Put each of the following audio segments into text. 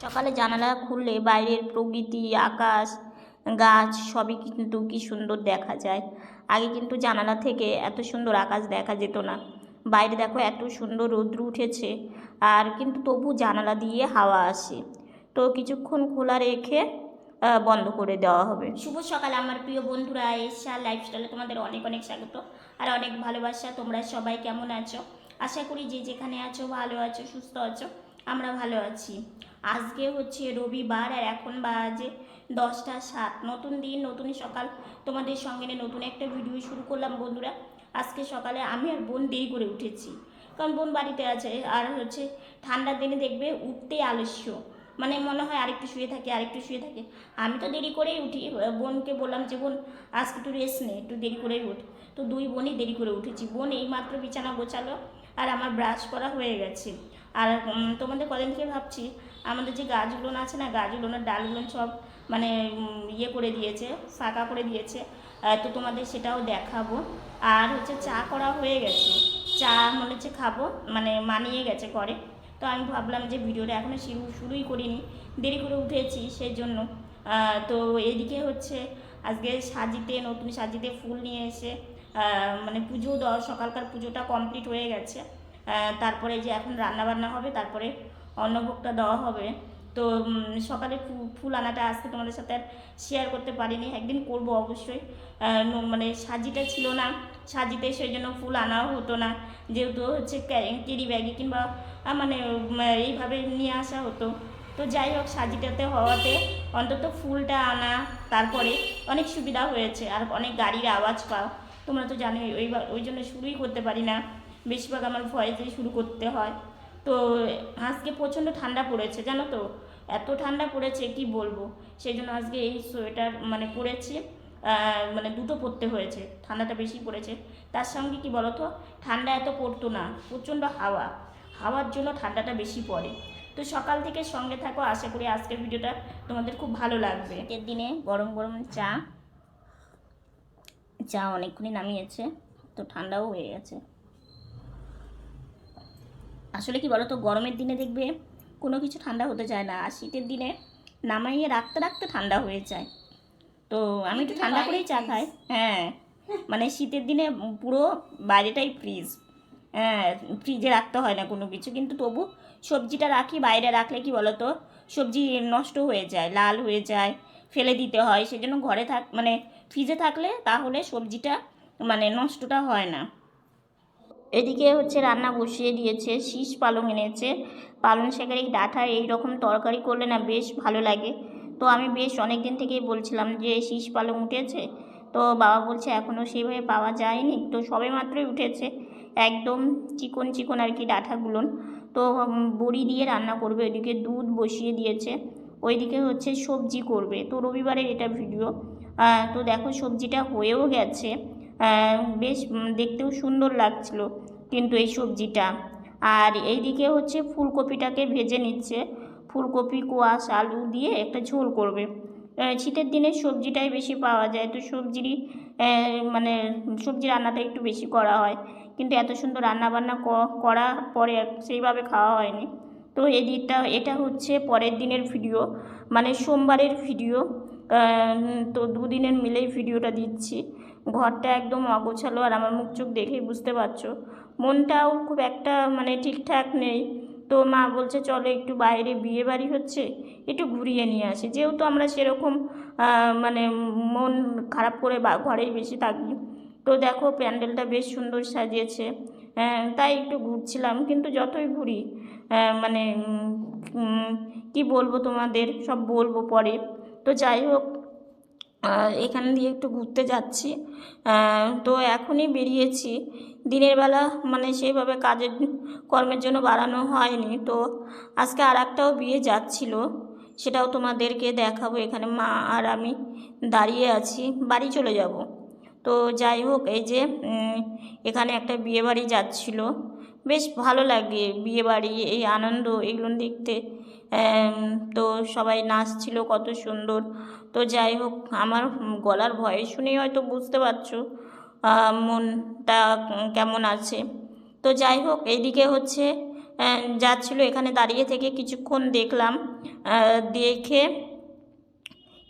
সকালে জানালা খুললে বাইরের প্রকৃতি, আকাশ, গাছ সবই কিন্তু কি সুন্দর দেখা যায়। আগে কিন্তু জানালা থেকে এত সুন্দর আকাশ দেখা যেত না। বাইরে দেখো এত সুন্দর রৌদ্র উঠেছে, আর কিন্তু তবু জানালা দিয়ে হাওয়া আসে। তো কিছুক্ষণ খোলা রেখে বন্ধ করে দেওয়া হবে। শুভ সকাল আমার প্রিয় বন্ধুরা, এশা লাইফস্টাইলে তোমাদের অনেক অনেক স্বাগত আর অনেক ভালোবাসা। তোমরা সবাই কেমন আছো? আশা করি যে যেখানে আছো ভালো আছো, সুস্থ আছো। আমরা ভালো আছি। আজকে হচ্ছে রবিবার আর এখন বাজে 10টা 7। নতুন দিন, নতুন সকাল, তোমাদের সঙ্গে নিয়ে নতুন একটা ভিডিও শুরু করলাম বন্ধুরা। আজকে সকালে আমি আর বোন দেরি করে উঠেছি, কারণ বোন বাড়িতে আছে। আর হচ্ছে ঠান্ডার দিনে দেখবে উঠতে আলস্য, মানে মনে হয় আরেকটু শুয়ে থাকে আরেকটু শুয়ে থাকে। আমি তো দেরি করেই উঠি। বোনকে বললাম যে বোন আজকে একটু রেস্ট নে, একটু দেরি করেই উঠ। তো দুই বোনই দেরি করে উঠেছি। বোন এইমাত্র বিছানা গোছালো আর আমার ব্রাশ করা হয়ে গেছে। আর তোমাদের কদিন থেকে ভাবছি আমাদের যে গাছগুলো আছে না, গাছগুলোর ডালগুলো সব মানে ইয়ে করে দিয়েছে, ফাঁকা করে দিয়েছে। তো তোমাদের সেটাও দেখাবো। আর হচ্ছে চা করা হয়ে গেছে, চা মনে হচ্ছে খাবো, মানে মানিয়ে গেছে করে। তো আমি ভাবলাম যে ভিডিওটা এখনও শুরুই করিনি, দেরি করে উঠেছি সেই জন্য। তো এদিকে হচ্ছে আজকে নতুন সাজিতে ফুল নিয়ে এসে মানে পুজো দেওয়া, সকালকার পুজোটা কমপ্লিট হয়ে গেছে। তারপরে যে এখন রান্নাবান্না হবে, তারপরে অন্নভোগটা দেওয়া হবে। তো সকালে ফুল আনাটা আজকে তোমাদের সাথে আর শেয়ার করতে পারিনি, একদিন করব অবশ্যই। মানে সাজিটা ছিল না সাজিতে, সেই জন্য ফুল আনাও হতো না, যেহেতু হচ্ছে ক্যারি ব্যাগে কিংবা মানে এইভাবে নিয়ে আসা হতো। তো যাই হোক, সাজিটাতে হওয়াতে অন্তত ফুলটা আনা, তারপরে অনেক সুবিধা হয়েছে। আর অনেক গাড়ির আওয়াজ পাও, তোমরা তো জানোই, ওই জন্য শুরুই করতে পারি না, বেশিরভাগ আমার ভয়েসেই শুরু করতে হয়। তো আজকে প্রচণ্ড ঠান্ডা পড়েছে, জানো তো, এত ঠান্ডা পড়েছে কি বলবো। সেই জন্য আজকে এই সোয়েটার মানে পরেছি, মানে দুটো পরতে হয়েছে, ঠান্ডাটা বেশি পড়েছে। তার সঙ্গে কি বলো তো, ঠান্ডা এত পড়তো না, প্রচণ্ড হাওয়ার জন্য ঠান্ডাটা বেশি পড়ে। তো সকাল থেকে সঙ্গে থাকো, আশা করি আজকের ভিডিওটা তোমাদের খুব ভালো লাগবে। এর দিনে গরম গরম চা অনেকক্ষণই নামিয়েছে, তো ঠান্ডাও হয়ে গেছে। আসলে কি বলো তো, গরমের দিনে দেখবে কোনো কিছু ঠান্ডা হতে চায় না, আর শীতের দিনে নামাইয়ে রাখতে রাখতে ঠান্ডা হয়ে যায়। তো আমি একটু ঠান্ডা করেই চা খাই। হ্যাঁ, মানে শীতের দিনে পুরো বাইরেটাই ফ্রিজ। হ্যাঁ, ফ্রিজে রাখতে হয় না কোনো কিছু, কিন্তু তবু সবজিটা রাখি। বাইরে রাখলে কি বলো তো, সবজি নষ্ট হয়ে যায়, লাল হয়ে যায়, ফেলে দিতে হয়। সেজন্য ঘরে মানে ফ্রিজে থাকলে তাহলে সবজিটা মানে নষ্টটা হয় না। এদিকে হচ্ছে রান্না বসিয়ে দিয়েছে, শীষ পালং এনেছে, পালং শাকের এই ডাঁটা এইরকম তরকারি করলে না বেশ ভালো লাগে। তো আমি বেশ অনেক দিন থেকেই বলছিলাম যে শীষ পালং উঠেছে, তো বাবা বলছে এখনও সেইভাবে পাওয়া যায়নি, তো সবে মাত্রই উঠেছে, একদম চিকন চিকন আর কি ডাঁটাগুলো। তো বড়ি দিয়ে রান্না করবে, ওইদিকে দুধ বসিয়ে দিয়েছে, ওইদিকে হচ্ছে সবজি করবে। তো রবিবারের এটা ভিডিও। তো দেখো সবজিটা হয়েও গেছে, বেশ দেখতেও সুন্দর লাগছিল কিন্তু এই সবজিটা। আর এইদিকে হচ্ছে ফুলকপিটাকে ভেজে নিচ্ছে, ফুলকপি, কোয়াশ, আলু দিয়ে একটা ঝোল করবে। শীতের দিনে সবজিটাই বেশি পাওয়া যায়, তো মানে সবজি রান্নাটা একটু বেশি করা হয়, কিন্তু এত সুন্দর রান্নাবান্না করার পরে সেইভাবে খাওয়া হয়নি। তো এটা হচ্ছে পরের দিনের ভিডিও, মানে সোমবারের ভিডিও। তো দুদিনের মিলেই ভিডিওটা দিচ্ছি। ঘরটা একদম অগোছালো, আর আমার মুখ চোখ দেখেই বুঝতে পারছো, মনটাও খুব একটা মানে ঠিকঠাক নেই। তো মা বলছে চলো একটু বাইরে বিয়ে বাড়ি হচ্ছে, একটু ঘুরিয়ে নিয়ে আসি। যেহেতু আমরা সেরকম মানে মন খারাপ করে ঘরেই বেশি থাকি। তো দেখো প্যান্ডেলটা বেশ সুন্দর সাজিয়েছে, তাই একটু ঘুরছিলাম। কিন্তু যতই ঘুরি মানে কি বলবো তোমাদের, সব বলবো পরে। তো যাই হোক, এখান দিয়ে একটু ঘুরতে যাচ্ছি। তো এখনই বেরিয়েছি, দিনের বেলা মানে সেইভাবে কাজের কর্মের জন্য বাড়ানো হয়নি। তো আজকে আর একটাও বিয়ে যাচ্ছিল, সেটাও তোমাদেরকে দেখাবো। এখানে মা আর আমি দাঁড়িয়ে আছি, বাড়ি চলে যাব। তো যাই হোক, এই যে এখানে একটা বিয়ে বাড়ি যাচ্ছিল, বেশ ভালো লাগে বিয়ে বাড়ি, এই আনন্দ এগুলো দেখতে। তো সবাই নাচছিল কত সুন্দর। তো যাই হোক, আমার গলার ভয়েস শুনেই হয়তো বুঝতে পারছো মনটা কেমন আছে। তো যাই হোক, এইদিকে হচ্ছে যাচ্ছিলো, এখানে দাঁড়িয়ে থেকে কিছুক্ষণ দেখলাম, দেখে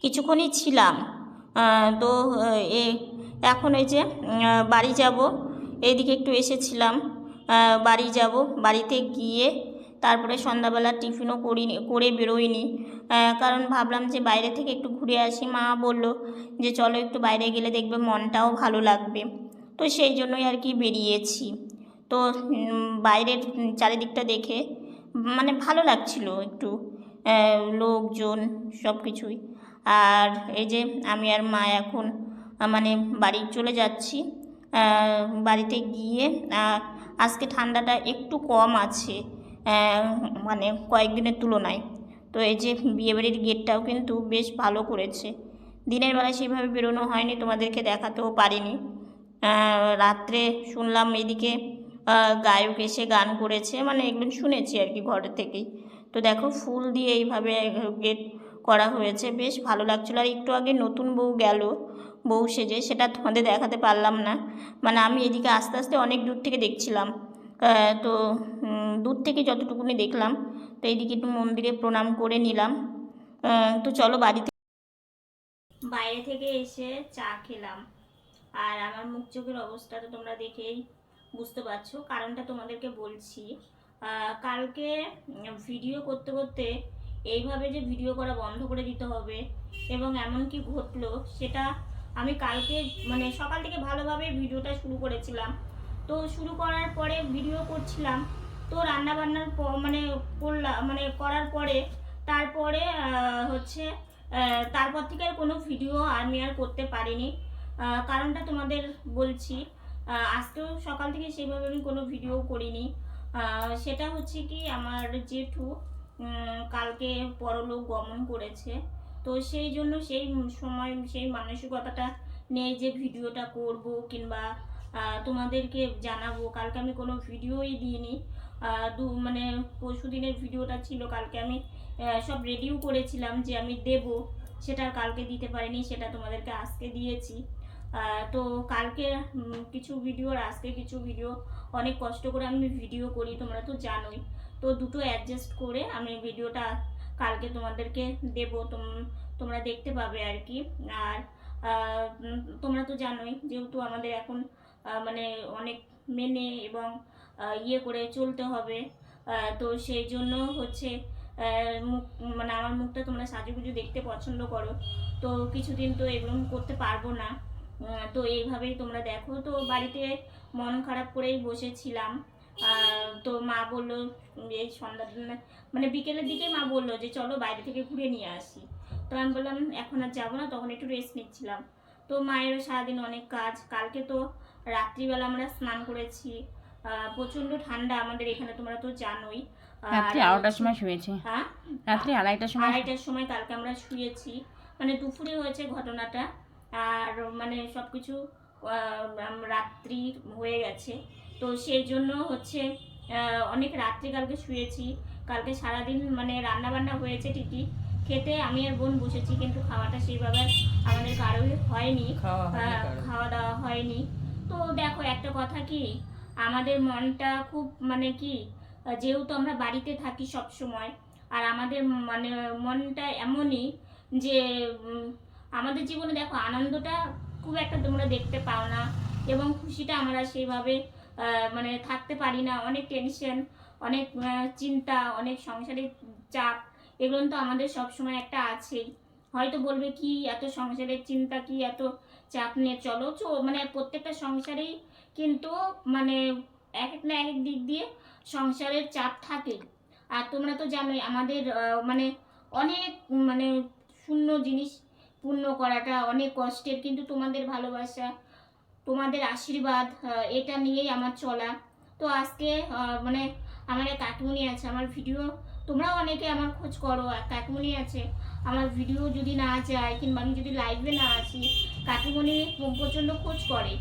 কিছুক্ষণই ছিলাম। তো এ এখন এই যে বাড়ি যাব, এইদিকে একটু এসেছিলাম, বাড়ি যাব, বাড়িতে গিয়ে তারপরে সন্ধ্যাবেলা টিফিনও করে বেরোইনি, কারণ ভাবলাম যে বাইরে থেকে একটু ঘুরে আসি। মা বলল যে চলো একটু বাইরে গেলে দেখবে মনটাও ভালো লাগবে, তো সেই জন্যই আর কি বেরিয়েছি। তো বাইরের চারিদিকটা দেখে মানে ভালো লাগছিল একটু, লোকজন সব কিছুই। আর এই যে আমি আর মা এখন মানে বাড়ি চলে যাচ্ছি। বাড়িতে গিয়ে আজকে ঠান্ডাটা একটু কম আছে, মানে কয়েকদিনের তুলনায়। তো এই যে বিয়েবাড়ির গেটটাও কিন্তু বেশ ভালো করেছে। দিনের বেলায় সেভাবে বেরোনো হয়নি, তোমাদেরকে দেখাতেও পারিনি। রাত্রে শুনলাম এদিকে গায়ক এসে গান করেছে, মানে এগুলো শুনেছি আর কি ঘরের থেকেই। তো দেখো ফুল দিয়ে এইভাবে গেট করা হয়েছে, বেশ ভালো লাগছিলো। আর একটু আগে নতুন বউ গেল বউ সেজে, সেটা তোমাদের দেখাতে পারলাম না, মানে আমি এদিকে আস্তে আস্তে অনেক দূর থেকে দেখছিলাম। তো দূর থেকে যতটুকুনি দেখলাম, তো এইদিকে একটু মন্দিরে প্রণাম করে নিলাম। তো চলো বাইরে থেকে এসে চা খেলাম। আর আমার মুখ চোখের অবস্থাটা তোমরা দেখেই বুঝতে পারছো, কারণটা তোমাদেরকে বলছি। কালকে ভিডিও করতে করতে এইভাবে যে ভিডিও করা বন্ধ করে দিতে হবে এবং এমন কি ঘটলো সেটা আমি কালকে মানে সকাল থেকে ভালোভাবে ভিডিওটা শুরু করেছিলাম। তো শুরু করার পরে ভিডিও করছিলাম, তো রান্নাবান্নার মানে করলাম, মানে করার পরে তারপরে হচ্ছে তারপর থেকে আর কোনো ভিডিও আমি আর করতে পারিনি। কারণটা তোমাদের বলছি। আজকেও সকাল থেকে সেইভাবে আমি কোনো ভিডিও করিনি। সেটা হচ্ছে কি, আমার জেঠু কালকে পরলোক গমন করেছে, তো সেই জন্য সেই সময় সেই মানসিকতাটা নেই যে ভিডিওটা করব কিংবা তোমাদেরকে জানাবো। কালকে আমি কোনো ভিডিওই দিইনি। মানে পরশু দিনের ভিডিওটা ছিল, কালকে আমি সব রেডিও করেছিলাম যে আমি দেব, সেটা কালকে দিতে পারিনি, সেটা তোমাদেরকে আজকে দিয়েছি। তো কালকে কিছু ভিডিও আর আজকে কিছু ভিডিও অনেক কষ্ট করে আমি ভিডিও করি, তোমরা তো জানোই। তো দুটো অ্যাডজাস্ট করে আমি ভিডিওটা কালকে তোমাদেরকে দেব, তোমরা দেখতে পাবে আর কি। আর তোমরা তো জানোই যেহেতু আমাদের এখন মানে অনেক মেনে এবং ইয়ে করে চলতে হবে, তো সেই জন্য হচ্ছে মুখ মানে আমার মুখটা তোমরা সাজুগুজু দেখতে পছন্দ করো, তো কিছুদিন তো এগুলো করতে পারবো না। তো এইভাবেই তোমরা দেখো। তো বাড়িতে মন খারাপ করেই বসেছিলাম। তো মা বললো এই সন্ধ্যা মানে বিকেলের দিকে মা বললো যে চলো বাইরে থেকে ঘুরে নিয়ে আসি। তো আমি বললাম এখন আর যাবো না, তখন একটু রেস্ট নিচ্ছিলাম। তো মায়েরও সারাদিন অনেক কাজ। কালকে তো রাত্রিবেলা আমরা স্নান করেছি, প্রচণ্ড ঠান্ডা আমাদের এখানে, তোমরা তো জানোই। রাত্রি 2টার সময় শুয়েছি। হ্যাঁ, রাত্রি 2:30টার সময় কালকে আমরা শুয়েছি, মানে দুপুরে হয়েছে ঘটনাটা। আর মানে সব কিছু রাত্রি হয়ে গেছে, তো সেই জন্য হচ্ছে অনেক রাত্রি কালকে শুয়েছি। কালকে সারাদিন মানে রান্না বান্না হয়েছে ঠিকই, খেতে আমি আর বোন বসেছি, কিন্তু খাওয়াটা সেইভাবে আমাদের কারোই হয়নি, খাওয়া দাওয়া হয়নি। তো দেখো একটা কথা কি, আমাদের মনটা খুব মানে কি, যেহেতু আমরা বাড়িতে থাকি সব সময়, আর আমাদের মানে মনটা এমনই যে আমাদের জীবনে দেখো আনন্দটা খুব একটা তোমরা দেখতে পাও না, এবং খুশিটা আমরা সেইভাবে মানে থাকতে পারি না। অনেক টেনশন, অনেক চিন্তা, অনেক সংসারের চাপ, এগুলো তো আমাদের সব সময় একটা আছেই। হয়তো বলবে কি এত সংসারের চিন্তা, কি এত চাপ নিয়ে চলো, মানে প্রত্যেকটা সংসারেই কিন্তু মানে এক এক না এক এক দিক দিয়ে সংসারের চাপ থাকে। আর তোমরা তো জানোই আমাদের মানে অনেক মানে শূন্য জিনিস পূর্ণ করাটা অনেক কষ্টের, কিন্তু তোমাদের ভালোবাসা, তোমাদের আশীর্বাদ, এটা নিয়েই আমার চলা। তো আজকে মানে আমার এক কাকিমণি আছে, আমার ভিডিও তোমরাও অনেকে আমার খোঁজ করো, এক কাকিমণি আছে আমার ভিডিও যদি না যায় কিংবা আমি যদি লাইভে না আসি, কাকিমণি প্রচণ্ড খোঁজ করে।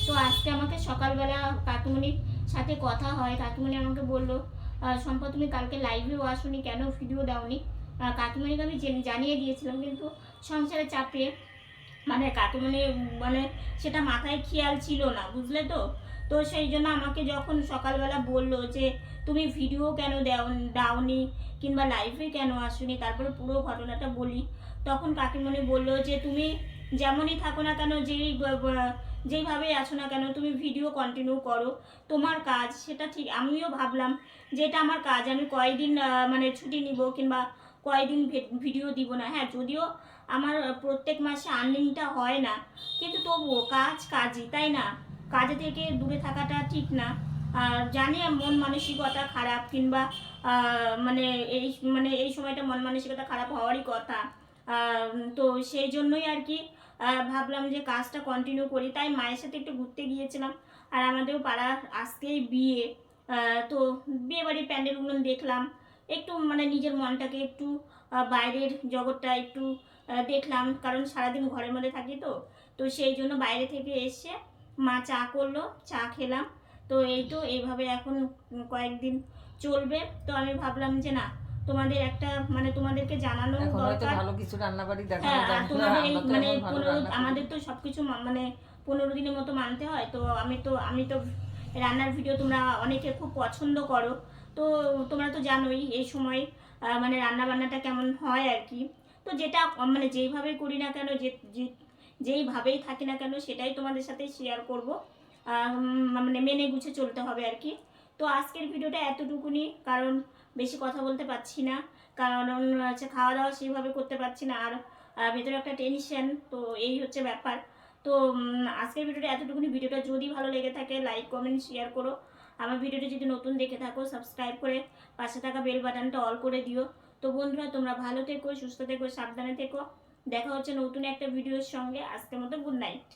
তো আজকে আমাকে সকালবেলা কাকিমণির সাথে কথা হয়, কাকিমণি আমাকে বললো শম্পা তুমি কালকে লাইভেও আসোনি, কেন ভিডিও দাওনি? কাকিমণিকে আমি জানিয়ে দিয়েছিলাম, কিন্তু সংসারের চাপে মানে কাকিমণি মানে সেটা মাথায় খেয়াল ছিল না, বুঝলে তো। তো সেই জন্য আমাকে যখন সকালবেলা বললো যে তুমি ভিডিও কেন দাওনি কিংবা লাইভে কেন আসোনি, তারপরে পুরো ঘটনাটা বলি, তখন কাকিমণি বললো যে তুমি যেমনই থাকো না কেন, যেইভাবে আছো না কেন, তুমি ভিডিও কন্টিনিউ করো, তোমার কাজ সেটা ঠিক। আমিও ভাবলাম যে এটা আমার কাজ, আমি কয়দিন মানে ছুটি নিব কিংবা কয়দিন ভিডিও দিব না। হ্যাঁ, যদিও আমার প্রত্যেক মাসে আর্নিংটা হয় না, কিন্তু তবুও কাজই, তাই না? কাজে থেকে দূরে থাকাটা ঠিক না। আর জানি মন মানসিকতা খারাপ কিংবা মানে এই সময়টা মন মানসিকতা খারাপ হওয়ারই কথা। তো সেই জন্যই আর কি ভাবলাম যে কাজটা কন্টিনিউ করি। তাই মায়ের সাথে একটু ঘুরতে গিয়েছিলাম। আর আমাদেরও পাড়ার আজকেই বিয়ে, তো বিয়ে বাড়ির প্যান্ডেলগুলো দেখলাম, একটু মানে নিজের মনটাকে একটু বাইরের জগৎটা একটু দেখলাম, কারণ সারাদিন ঘরের মধ্যে থাকি। তো সেই জন্য বাইরে থেকে এসে মা চা করলো, চা খেলাম। তো এইভাবে এখন কয়েকদিন চলবে। তো আমি ভাবলাম যে না, তোমাদের একটা মানে তোমাদেরকে জানানো দরকার। ভালো কিছু রান্নাবাড়ি দেখানো হ্যাঁ, যায় না, তোমাদের এই আমরা তো মানে এখন ভালো রান্না করি। আমাদের তো সবকিছু মানে 15 দিনের মতো মানতে হয়। তো আমি তো রান্নার ভিডিও তোমরা অনেকে খুব পছন্দ করো। তো তোমরা তো জানোই এই সময় মানে রান্না বান্নাটা কেমন হয় আর কি। তো যেটা মানে যেইভাবে করি না কেন, যেইভাবেই থাকি না কেন, সেটাই তোমাদের সাথে শেয়ার করব। মানে মেনে গুছে চলতে হবে আর কি। তো আজকের ভিডিওটা এতটুকুনি, কারণ বেশি কথা বলতে পারছি না, কারণ হচ্ছে খাওয়া দাওয়া সেইভাবে করতে পারছি না, আর ভেতরে একটা টেনশন। তো এই হচ্ছে ব্যাপার। তো আজকের ভিডিওটা এতটুকুনি। ভিডিওটা যদি ভালো লেগে থাকে লাইক কমেন্ট শেয়ার করো। আমার ভিডিওটা যদি নতুন দেখে থাকো সাবস্ক্রাইব করে পাশে থাকা বেল বাটনটা অল করে দিও। তো বন্ধুরা, তোমরা ভালো থেকো, সুস্থ থেকো, সাবধানে থেকো। দেখা হচ্ছে নতুন একটা ভিডিওর সঙ্গে। আজকের মতো গুড নাইট।